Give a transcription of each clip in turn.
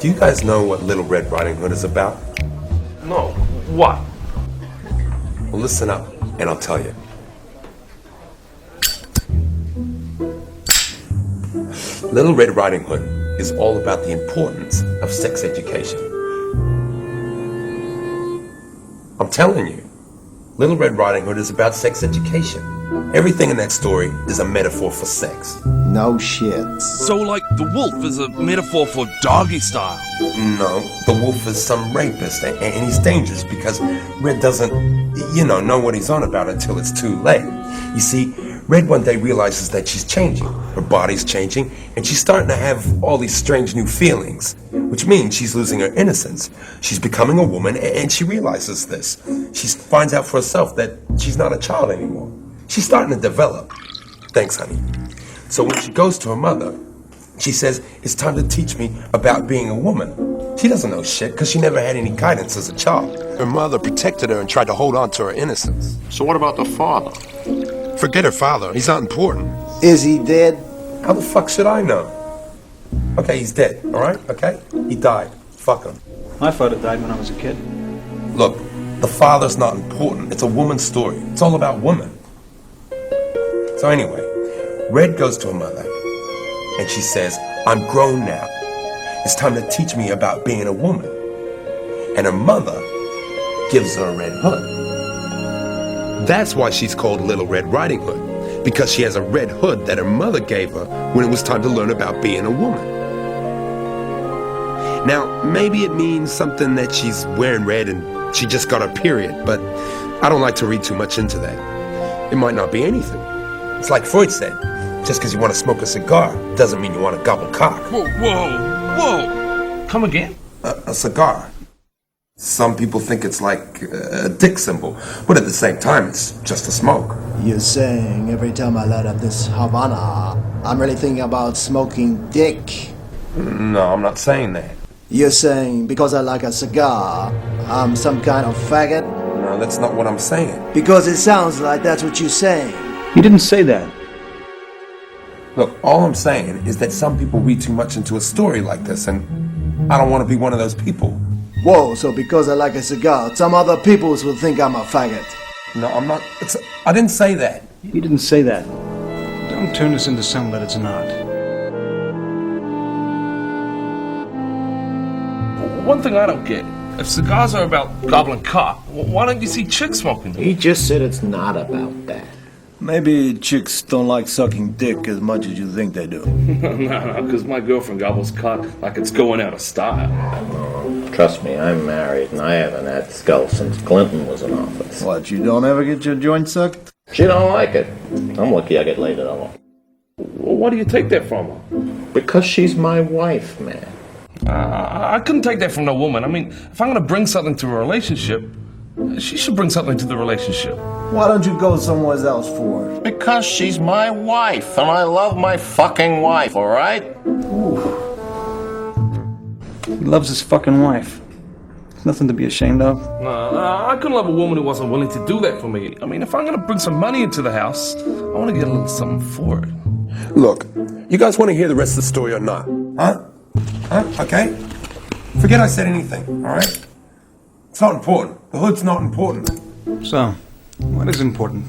Do you guys know what Little Red Riding Hood is about? No. What? Well, listen up, and I'll tell you. Little Red Riding Hood is all about the importance of sex education. I'm telling you, Little Red Riding Hood is about sex education. Everything in that story is a metaphor for sex. No shit. So, like, the wolf is a metaphor for doggy style? No, the wolf is some rapist, and he's dangerous because Red doesn't, know what he's on about until it's too late. You see, Red one day realizes that she's changing. Her body's changing, and she's starting to have all these strange new feelings, which means she's losing her innocence. She's becoming a woman, and she realizes this. She finds out for herself that she's not a child anymore. She's starting to develop. Thanks, honey. So when she goes to her mother, she says, it's time to teach me about being a woman. She doesn't know shit because she never had any guidance as a child. Her mother protected her and tried to hold on to her innocence. So what about the father? Forget her father. He's not important. Is he dead? How the fuck should I know? Okay, he's dead, all right? Okay? He died. Fuck him. My father died when I was a kid. Look, the father's not important. It's a woman's story. It's all about women. So anyway, Red goes to her mother, and she says, I'm grown now. It's time to teach me about being a woman. And her mother gives her a red hood. That's why she's called Little Red Riding Hood, because she has a red hood that her mother gave her when it was time to learn about being a woman. Now, maybe it means something that she's wearing red and she just got her period, but I don't like to read too much into that. It might not be anything. It's like Freud said, just because you want to smoke a cigar doesn't mean you want to gobble cock. Whoa. Come again? A cigar. Some people think it's like a dick symbol, but at the same time, it's just a smoke. You're saying every time I light up this Havana, I'm really thinking about smoking dick. No, I'm not saying that. You're saying because I like a cigar, I'm some kind of faggot? No, that's not what I'm saying. Because it sounds like that's what you're saying. You didn't say that. Look, all I'm saying is that some people read too much into a story like this, and I don't want to be one of those people. Whoa, so because I like a cigar, some other peoples will think I'm a faggot. No, I'm not. I didn't say that. You didn't say that. Don't turn this into something that it's not. One thing I don't get, if cigars are about gobbling cock, why don't you see chicks smoking them? He just said it's not about that. Maybe chicks don't like sucking dick as much as you think they do. No, because my girlfriend gobbles cock like it's going out of style. Trust me, I'm married and I haven't had skull since Clinton was in office. What, you don't ever get your joint sucked? She don't like it. I'm lucky I get laid at all. Well, why do you take that from her? Because she's my wife, man. I couldn't take that from no woman. I mean, if I'm going to bring something to a relationship, she should bring something to the relationship. Why don't you go somewhere else for it? Because she's my wife, and I love my fucking wife, alright? He loves his fucking wife. There's nothing to be ashamed of. No, I couldn't love a woman who wasn't willing to do that for me. I mean, if I'm going to bring some money into the house, I want to get a little something for it. Look, you guys want to hear the rest of the story or not? Huh? Okay? Forget I said anything, all right? It's not important. The hood's not important. So, what is important?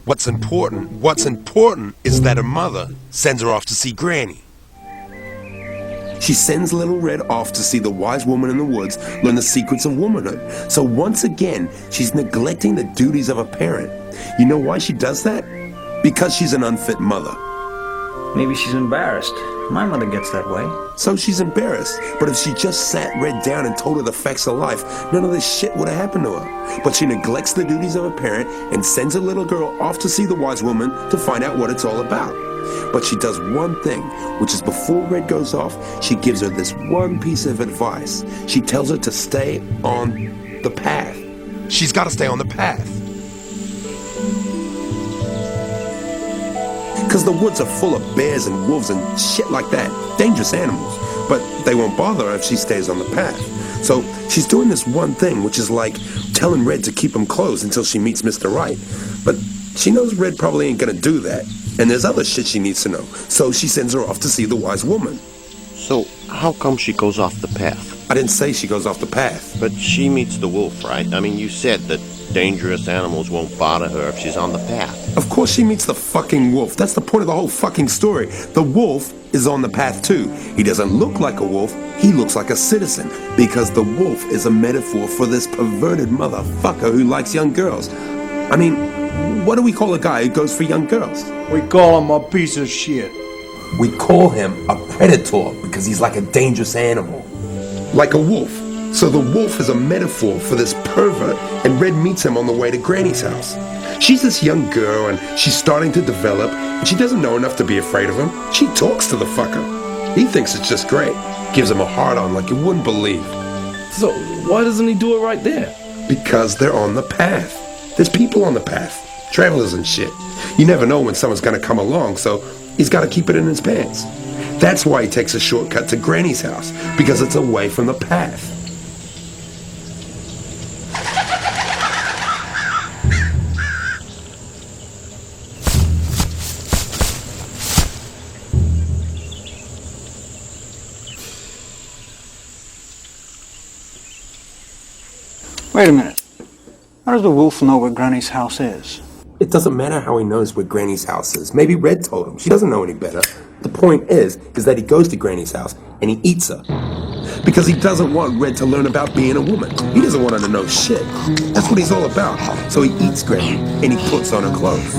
What's important is that her mother sends her off to see Granny. She sends Little Red off to see the wise woman in the woods, learn the secrets of womanhood. So once again, she's neglecting the duties of a parent. You know why she does that? Because she's an unfit mother. Maybe she's embarrassed. My mother gets that way. So she's embarrassed. But if she just sat Red down and told her the facts of life, none of this shit would have happened to her. But she neglects the duties of a parent and sends her little girl off to see the wise woman to find out what it's all about. But she does one thing, which is before Red goes off, she gives her this one piece of advice. She tells her to stay on the path. She's got to stay on the path. Because the woods are full of bears and wolves and shit like that. Dangerous animals. But they won't bother her if she stays on the path. So she's doing this one thing, which is like telling Red to keep him closed until she meets Mr. Right. But she knows Red probably ain't gonna do that. And there's other shit she needs to know. So she sends her off to see the wise woman. So, how come she goes off the path? I didn't say she goes off the path. But she meets the wolf, right? I mean, you said that dangerous animals won't bother her if she's on the path. Of course she meets the fucking wolf. That's the point of the whole fucking story. The wolf is on the path too. He doesn't look like a wolf, he looks like a citizen. Because the wolf is a metaphor for this perverted motherfucker who likes young girls. I mean, what do we call a guy who goes for young girls? We call him a piece of shit. We call him a predator because he's like a dangerous animal. Like a wolf. So the wolf is a metaphor for this pervert, and Red meets him on the way to Granny's house. She's this young girl, and she's starting to develop, and she doesn't know enough to be afraid of him. She talks to the fucker. He thinks it's just great. Gives him a hard-on like you wouldn't believe. So why doesn't he do it right there? Because they're on the path. There's people on the path. Travelers and shit. You never know when someone's gonna come along, so he's gotta keep it in his pants. That's why he takes a shortcut to Granny's house, because it's away from the path. Wait a minute. How does the wolf know where Granny's house is? It doesn't matter how he knows where Granny's house is. Maybe Red told him. She doesn't know any better. The point is that he goes to Granny's house and he eats her. Because he doesn't want Red to learn about being a woman. He doesn't want her to know shit. That's what he's all about. So he eats Granny and he puts on her clothes.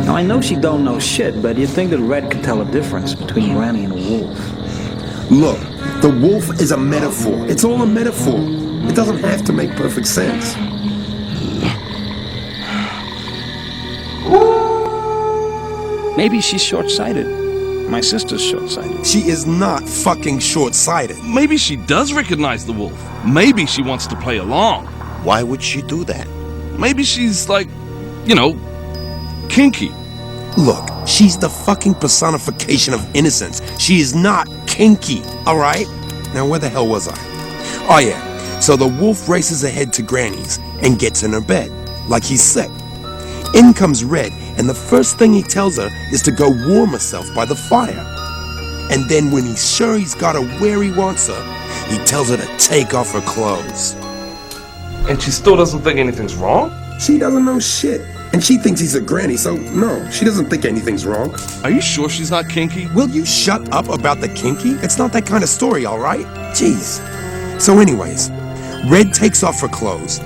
Now, I know she don't know shit, but you'd think that Red could tell a difference between Granny and a wolf. Look, the wolf is a metaphor. It's all a metaphor. It doesn't have to make perfect sense. Maybe she's short-sighted. My sister's short-sighted. She is not fucking short-sighted. Maybe she does recognize the wolf. Maybe she wants to play along. Why would she do that? Maybe she's like, you know, kinky. Look, she's the fucking personification of innocence. She is not kinky, alright? Now where the hell was I? Oh yeah, so the wolf races ahead to Granny's and gets in her bed, like he's sick. In comes Red, and the first thing he tells her is to go warm herself by the fire. And then when he's sure he's got her where he wants her, he tells her to take off her clothes. And she still doesn't think anything's wrong? She doesn't know shit. And she thinks he's a granny, so no, she doesn't think anything's wrong. Are you sure she's not kinky? Will you shut up about the kinky? It's not that kind of story, alright? Jeez. So anyways, Red takes off her clothes,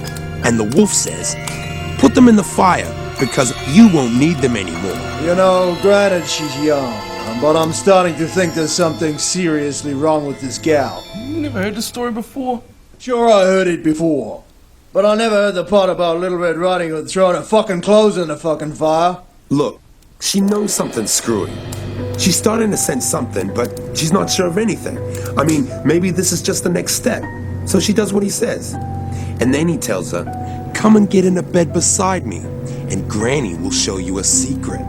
and the wolf says, put them in the fire, because you won't need them anymore. You know, granted she's young, but I'm starting to think there's something seriously wrong with this gal. You never heard this story before? Sure, I heard it before. But I never heard the part about Little Red Riding Hood throwing her fucking clothes in the fucking fire. Look, she knows something's screwy. She's starting to sense something, but she's not sure of anything. I mean, maybe this is just the next step. So she does what he says. And then he tells her, come and get in a bed beside me, and Granny will show you a secret.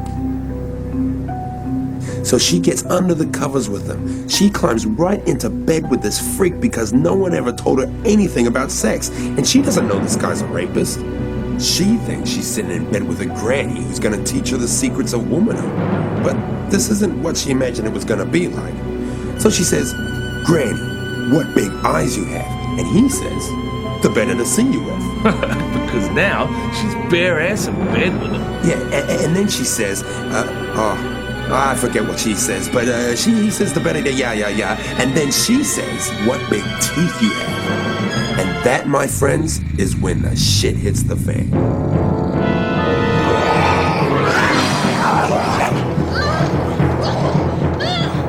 So she gets under the covers with him. She climbs right into bed with this freak because no one ever told her anything about sex. And she doesn't know this guy's a rapist. She thinks she's sitting in bed with a granny who's gonna teach her the secrets of womanhood. But this isn't what she imagined it was gonna be like. So she says, Granny, what big eyes you have. And he says, the better to see you with. Because now she's bare ass in bed with him. Yeah, and then she says, I forget what she says, but he says the better to, yeah. And then she says, what big teeth you have. And that, my friends, is when the shit hits the fan.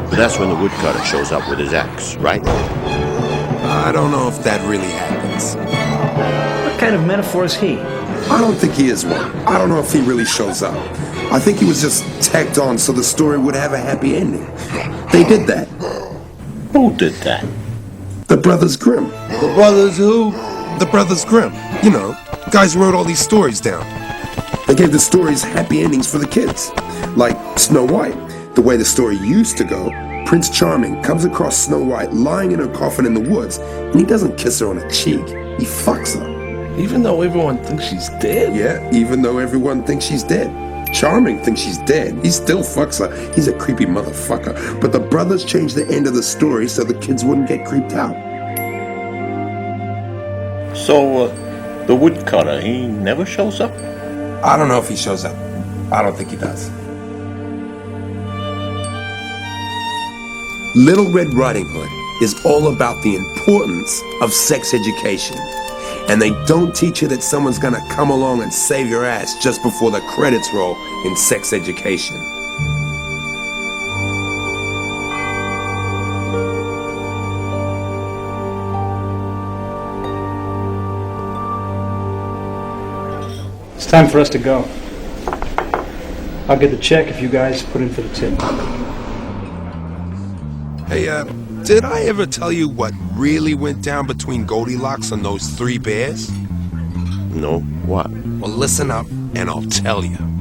But that's when the woodcutter shows up with his axe, right? I don't know if that really happens. What kind of metaphor is he? I don't think he is one. I don't know if he really shows up. I think he was just tacked on so the story would have a happy ending. They did that. Who did that? The Brothers Grimm. The brothers who? The Brothers Grimm. You know, guys who wrote all these stories down. They gave the stories happy endings for the kids. Like Snow White. The way the story used to go, Prince Charming comes across Snow White lying in her coffin in the woods, and he doesn't kiss her on the cheek. He fucks her. Even though everyone thinks she's dead? Yeah, even though everyone thinks she's dead. Charming thinks she's dead. He still fucks her. He's a creepy motherfucker. But the brothers changed the end of the story so the kids wouldn't get creeped out. So, the woodcutter, he never shows up? I don't know if he shows up. I don't think he does. Little Red Riding Hood is all about the importance of sex education. And they don't teach you that someone's gonna come along and save your ass just before the credits roll in sex education. It's time for us to go. I'll get the check if you guys put in for the tip. Hey, did I ever tell you what really went down between Goldilocks and those three bears? No, what? Well, listen up and I'll tell you.